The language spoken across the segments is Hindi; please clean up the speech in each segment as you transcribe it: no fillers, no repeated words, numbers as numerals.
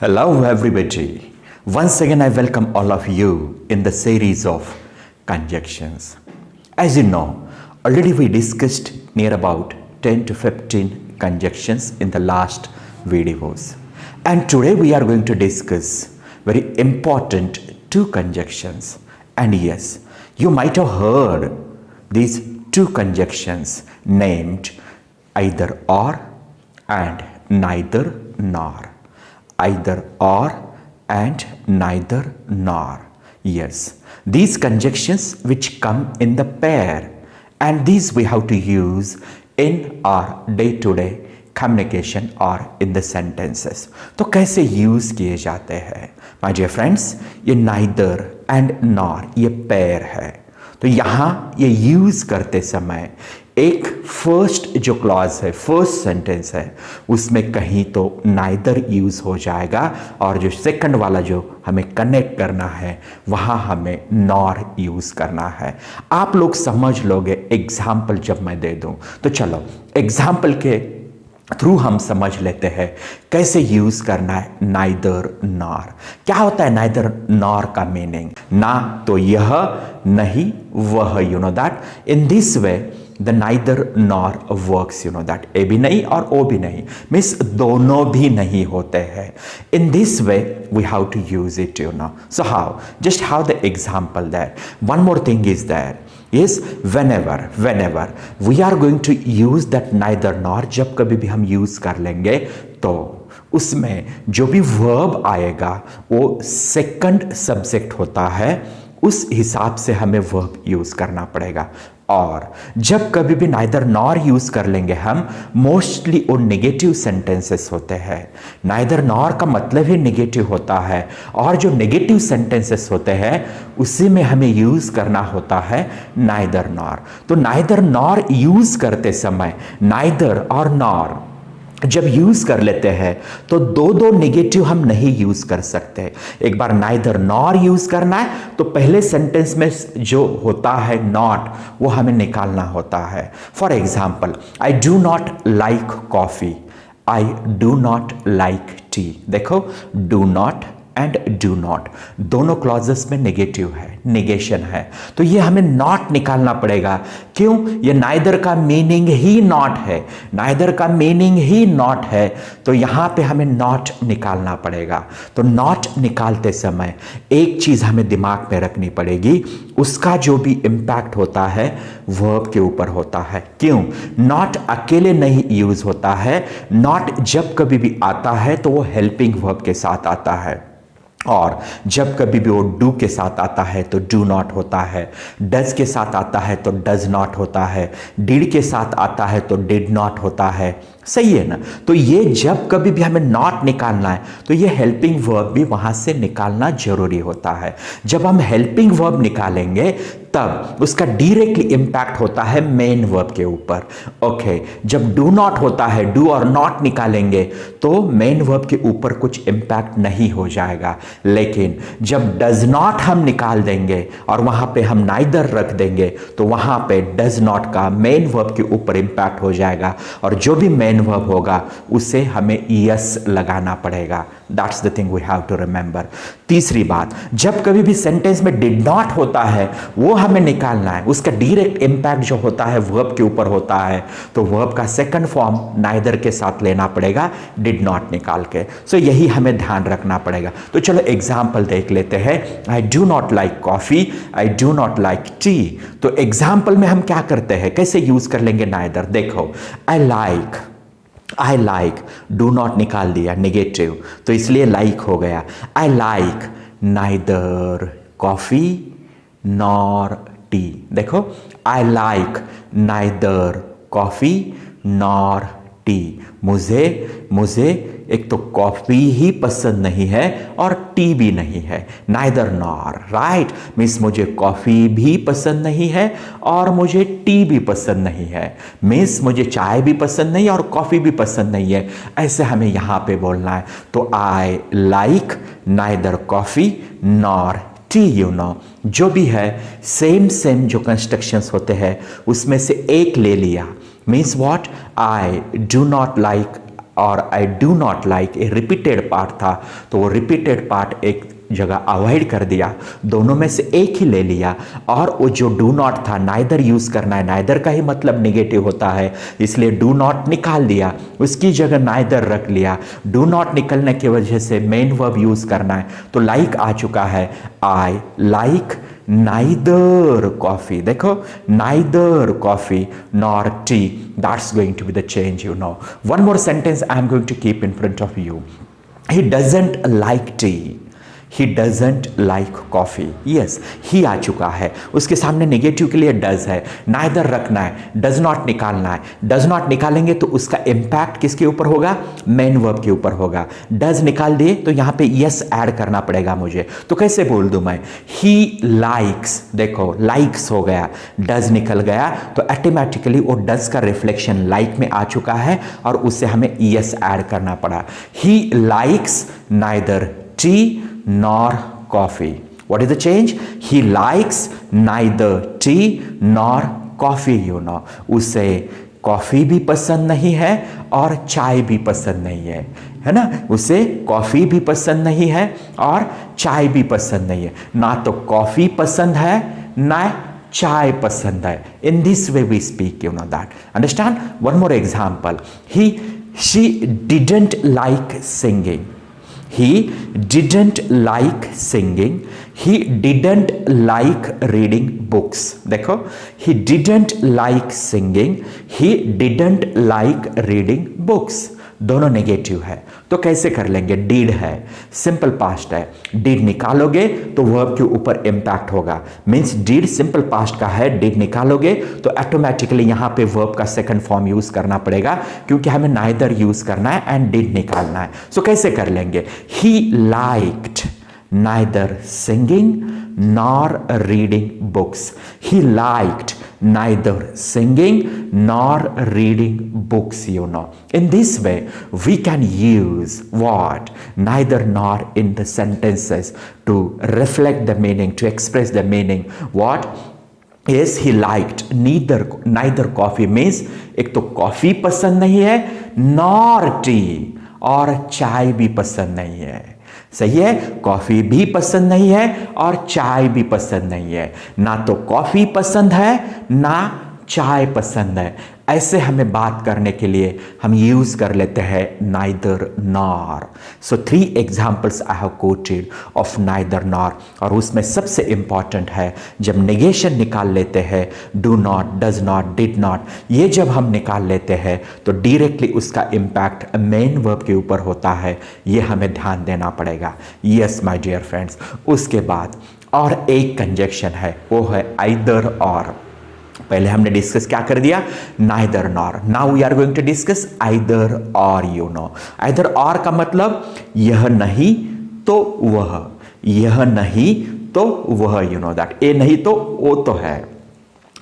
Hello everybody. Once again I welcome all of you in the series of conjunctions. As you know, already we discussed near about 10 to 15 conjunctions in the last videos. And today we are going to discuss very important two conjunctions. And yes, you might have heard these two conjunctions named either or and neither nor. Either or and neither nor. Yes, these conjunctions which come in the pair, and these we have to use in our day-to-day communication or in the sentences. तो कैसे यूज किए जाते हैं माय डियर फ्रेंड्स? ये neither and nor ये पेयर है, तो यहाँ ये यूज करते समय एक फर्स्ट जो क्लॉज है, फर्स्ट सेंटेंस है, उसमें कहीं तो नाइदर यूज हो जाएगा और जो सेकंड वाला जो हमें कनेक्ट करना है वहाँ हमें नॉर यूज करना है. आप लोग समझ लोगे एग्जाम्पल जब मैं दे दूं. तो चलो एग्जाम्पल के थ्रू हम समझ लेते हैं कैसे यूज करना है नाइदर नॉर. क्या होता है नाइदर नॉर का मीनिंग? ना तो यह, नहीं वह. You know that in this way the neither nor works. You know that A भी नहीं और ओ भी नहीं, मीन्स दोनों भी नहीं होते हैं. In this way we have to use it. You know, so how? Just how the example that. One more thing is that is whenever we are going to use that neither nor, जब कभी भी हम यूज कर लेंगे तो उसमें जो भी वर्ब आएगा वो सेकंड सब्जेक्ट होता है, उस हिसाब से हमें वर्ब यूज करना पड़ेगा. और जब कभी भी नाइदर नॉर यूज कर लेंगे हम, मोस्टली वो नेगेटिव सेंटेंसेस होते हैं. नाइदर नॉर का मतलब ही नेगेटिव होता है, और जो नेगेटिव सेंटेंसेस होते हैं उसी में हमें यूज करना होता है नाइदर नॉर. तो नाइदर नॉर यूज करते समय नाइदर और नॉर जब यूज कर लेते हैं तो दो नेगेटिव हम नहीं यूज कर सकते. एक बार नाइदर नॉर यूज करना है तो पहले सेंटेंस में जो होता है नॉट वो हमें निकालना होता है. For example, I do not like coffee, I do not like tea. देखो, do not and do not दोनों क्लॉजेस में नेगेटिव है, नेगेशन है, तो ये हमें नॉट निकालना पड़ेगा. क्यों? ये नाइदर का मीनिंग ही नॉट है, नाइदर का मीनिंग ही नॉट है, तो यहां पे हमें नॉट निकालना पड़ेगा. तो नॉट निकालते समय एक चीज हमें दिमाग में रखनी पड़ेगी, उसका जो भी इंपैक्ट होता है वर्ब के ऊपर होता है. क्यों? नॉट अकेले नहीं यूज होता है. नॉट जब कभी भी आता है तो वो हेल्पिंग वर्ब के साथ आता है, और जब कभी भी वो डू के साथ आता है तो डू नॉट होता है, डज के साथ आता है तो डज नॉट होता है, डिड के साथ आता है तो डिड नॉट होता है. सही है ना? तो ये जब कभी भी हमें नॉट निकालना है तो ये हेल्पिंग वर्ब भी वहां से निकालना जरूरी होता है. जब हम हेल्पिंग वर्ब निकालेंगे तब उसका डायरेक्टली इंपैक्ट होता है मेन वर्ब के ऊपर. ओके, जब डू नॉट होता है, डू और नॉट निकालेंगे तो मेन वर्ब के ऊपर कुछ इंपैक्ट नहीं हो जाएगा. लेकिन जब डज नॉट हम निकाल देंगे और वहां पे हम नाइदर रख देंगे तो वहां पे डज नॉट का मेन वर्ब के ऊपर इंपैक्ट हो जाएगा, और जो भी मेन वर्ब होगा उसे हमें यस लगाना पड़ेगा. That's the thing we have to remember. तीसरी बात, जब कभी भी सेंटेंस में डिड नॉट होता है वो हमें निकालना है, उसका डायरेक्ट इंपैक्ट जो होता है वर्ब के ऊपर होता है, तो वर्ब का सेकंड फॉर्म नाइदर के साथ लेना पड़ेगा डिड नॉट निकाल के. सो यही हमें ध्यान रखना पड़ेगा. तो चलो एग्जाम्पल देख लेते हैं. आई do not like coffee, I do not like T. तो एग्जाम्पल में हम क्या करते हैं, कैसे यूज कर लेंगे नाइदर? देखो, आई लाइक, डू नॉट निकाल दिया, नेगेटिव, तो इसलिए लाइक हो गया. I like neither coffee nor tea. देखो, I like neither coffee nor tea. मुझे एक तो कॉफी ही पसंद नहीं है और टी भी नहीं है. नाइदर नॉर, राइट, मीन्स मुझे कॉफी भी पसंद नहीं है और मुझे टी भी पसंद नहीं है. मीन्स मुझे चाय भी पसंद नहीं और कॉफी भी पसंद नहीं है. ऐसे हमें यहां पे बोलना है. तो आई like neither coffee nor T. You know, जो भी है सेम जो कंस्ट्रक्शंस होते हैं उसमें से एक ले लिया. Means what? I do not like और I do not like a repeated part था, तो वो रिपीटेड पार्ट एक जगह अवॉइड कर दिया, दोनों में से एक ही ले लिया। और वो जो डू नॉट था, नाइदर यूज करना है, नाइदर का ही मतलब निगेटिव होता है, इसलिए डू नॉट निकाल दिया, उसकी जगह नाइदर रख लिया। डू नॉट निकलने की वजह से मेन वर्ब यूज करना है, तो लाइक आ चुका है, आई लाइक नाइदर कॉफी। देखो, neither coffee nor tea, that's going to be the change, you know. One more sentence I am going to keep in front of you. He doesn't like tea, he doesn't like coffee. Yes, he आ चुका है, उसके सामने नेगेटिव के लिए डज है, नाइदर रखना है, डज नॉट निकालना है। डज नॉट निकालेंगे तो उसका इंपैक्ट किसके ऊपर होगा? मेन वर्ब के ऊपर होगा। डज निकाल दिए तो यहां पे यस ऐड करना पड़ेगा मुझे, तो कैसे बोल दूं मैं? ही लाइक्स, देखो लाइक्स हो गया, डज निकल गया, तो ऑटोमेटिकली वो डज का रिफ्लेक्शन लाइक में आ चुका है और उससे हमें यस ऐड करना पड़ा। He likes neither T nor coffee. What is the change? He likes neither tea nor coffee, you know. उसे कॉफ़ी भी पसंद नहीं है और चाय भी पसंद नहीं है ना? उसे कॉफ़ी भी पसंद नहीं है और चाय भी पसंद नहीं है। ना तो कॉफ़ी पसंद है ना चाय पसंद है। In this way we speak, you know that. Understand? One more example. She didn't like singing. He didn't like singing. He didn't like reading books. देखो, he didn't like singing. He didn't like reading books. दोनों नेगेटिव है, तो कैसे कर लेंगे? डीड है, सिंपल पास्ट है, डीड निकालोगे तो वर्ब के ऊपर इंपैक्ट होगा। मीन्स डीड सिंपल पास्ट का है, डीड निकालोगे तो ऑटोमेटिकली यहां पे वर्ब का सेकंड फॉर्म यूज करना पड़ेगा, क्योंकि हमें नाइदर यूज करना है एंड डीड निकालना है। सो कैसे कर लेंगे? He liked neither singing nor reading books. He liked neither singing nor reading books, you know. In this way, we can use what? Neither nor in the sentences to reflect the meaning, to express the meaning. What? Yes, he liked neither coffee means एक तो कॉफी पसंद नहीं है, nor tea, और चाय भी पसंद नहीं है। सही है, कॉफी भी पसंद नहीं है और चाय भी पसंद नहीं है। ना तो कॉफी पसंद है ना चाय पसंद है। ऐसे हमें बात करने के लिए हम यूज कर लेते हैं neither nor. So 3 examples I have coated of neither nor, और उसमें सबसे इंपॉर्टेंट है जब नेगेशन निकाल लेते हैं, do not, does not, did not, ये जब हम निकाल लेते हैं तो डायरेक्टली उसका इम्पैक्ट मेन वर्ब के ऊपर होता है, ये हमें ध्यान देना पड़ेगा। यस माय डियर फ्रेंड्स, उसके बाद और एक कंजक्शन है, वो है आइदर और। पहले हमने डिस्कस क्या कर दिया? Neither nor. Now we are going to discuss either or, you know. Either or का मतलब यह नहीं तो वह, यह नहीं तो वह, यू नो दैट। ए नहीं तो वो तो है,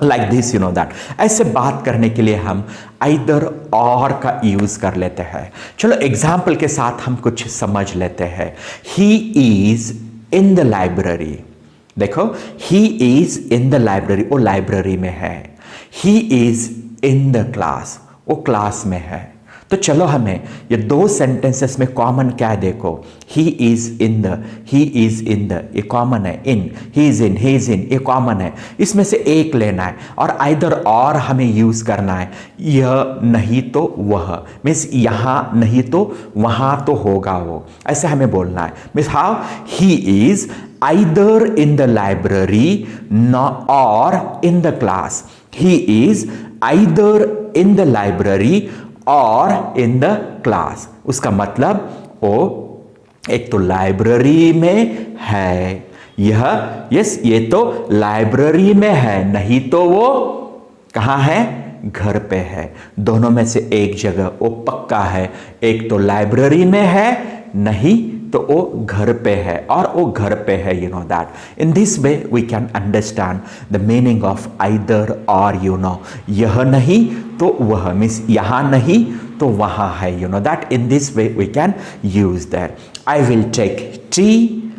like this, you know that. ऐसे बात करने के लिए हम आइदर और का यूज कर लेते हैं। चलो एग्जाम्पल के साथ हम कुछ समझ लेते हैं। He is in the library. देखो, he is in the library, वो लाइब्रेरी में है। He is in the class, वो क्लास में है। तो चलो हमें ये 2 सेंटेंसेस में कॉमन क्या है? देखो, he is in the, he is in the, ये कॉमन है। इन, ही इज इन, ये कॉमन है। इसमें से एक लेना है और आइदर और हमें यूज करना है। यह नहीं तो वह, मीन्स यहां नहीं तो वहां तो होगा वो, ऐसे हमें बोलना है। Means how? He is either in the library or in the class. He is either in the library or in the class. उसका मतलब वो एक तो लाइब्रेरी में है, यह यस, ये तो लाइब्रेरी में है, नहीं तो वो कहाँ है? घर पे है। दोनों में से एक जगह वो पक्का है, एक तो लाइब्रेरी में है, नहीं तो वो घर पे है, और वो घर पे है, you know that. In this way we can understand the meaning of either or, you know. यह नहीं तो वह, मीन्स यहां नहीं तो वहां है, you know that. In this way we can use that. I will take tea,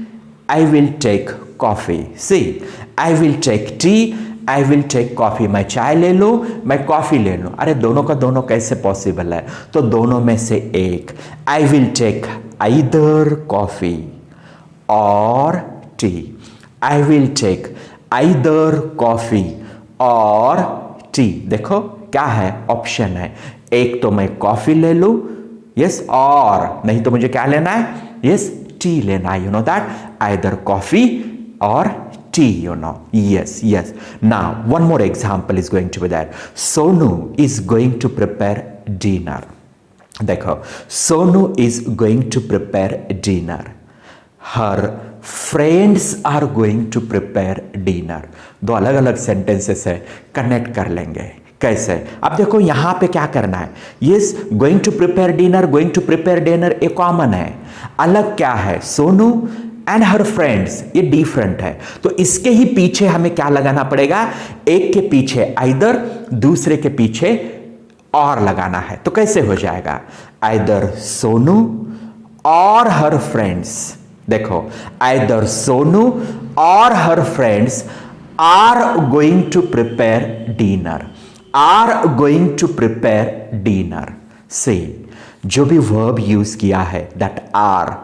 I will take coffee. See, I will take tea I will take coffee, मैं चाय ले लूँ, मैं कॉफ़ी ले लूँ। अरे दोनों का दोनों कैसे पॉसिबल है? तो दोनों में से एक, I will take either coffee और tea, I will take either coffee और टी। देखो क्या है, ऑप्शन है, एक तो मैं कॉफ़ी ले लूँ, यस, और नहीं तो मुझे क्या लेना है, यस, टी लेना है, you know that, either coffee और tea, you know. Yes, yes. Now, one more example is going to be there. Sonu is going to prepare dinner. देखो, Sonu is going to prepare dinner. Her friends are going to prepare dinner. दो अलग अलग सेंटेंसेस है, कनेक्ट कर लेंगे। कैसे? अब देखो यहां पे क्या करना है, yes, going to prepare dinner, going to prepare dinner एक कॉमन है, अलग क्या है, सोनू एंड हर फ्रेंड्स, ये डिफरेंट है। तो इसके ही पीछे हमें क्या लगाना पड़ेगा, एक के पीछे आइदर, दूसरे के पीछे और लगाना है। तो कैसे हो जाएगा, आइदर सोनू और हर फ्रेंड्स। देखो, आइदर सोनू और her friends are going to prepare dinner, are going to prepare dinner से जो भी वर्ब यूज किया है दैट आर,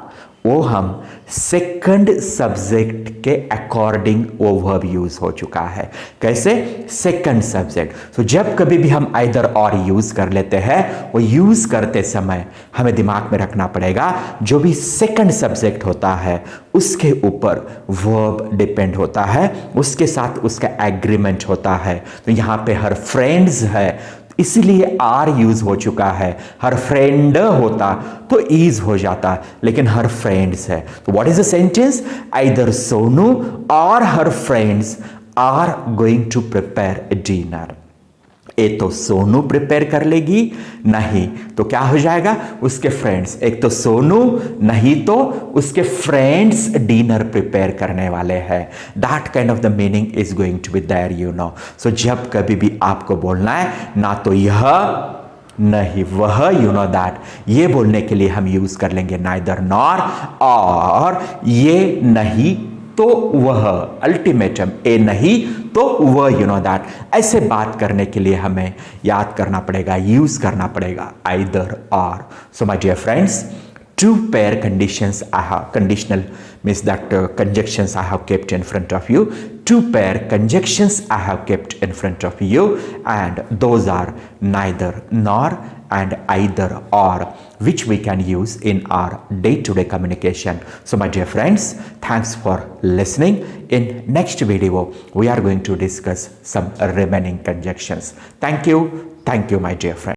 वो हम सेकंड सब्जेक्ट के अकॉर्डिंग वो वर्ब यूज हो चुका है। कैसे? Second subject. तो जब कभी भी हम आइदर और यूज कर लेते हैं, वो यूज करते समय हमें दिमाग में रखना पड़ेगा जो भी सेकंड सब्जेक्ट होता है उसके ऊपर वर्ब डिपेंड होता है, उसके साथ उसका एग्रीमेंट होता है। तो यहां पे हर फ्रेंड्स है इसलिए आर यूज हो चुका है, हर फ्रेंड होता तो ईज हो जाता, लेकिन हर फ्रेंड्स है। तो what is the sentence, either Sonu और her friends are going to prepare dinner. ए तो सोनू प्रिपेयर कर लेगी, नहीं तो क्या हो जाएगा, उसके फ्रेंड्स। एक तो सोनू, नहीं तो उसके फ्रेंड्स डिनर प्रिपेयर करने वाले हैं। That kind of the meaning is going to be there, you know. So जब कभी भी आपको बोलना है ना तो यह नहीं वह, यू नो दैट, ये बोलने के लिए हम यूज कर लेंगे नाइदर नॉर, और ये नहीं तो वह, अल्टीमेटम, ए नहीं तो वह, यू नो दैट। ऐसे बात करने के लिए हमें याद करना पड़ेगा, यूज करना पड़ेगा either or. So my dear friends, two pair conditions I have, conditional means that conjunctions I have kept in front of you. Two pair conjunctions I have kept in front of you, and those are neither nor and either or, which we can use in our day-to-day communication. So my dear friends, thanks for listening. In next video we are going to discuss some remaining conjunctions. Thank you, my dear friends.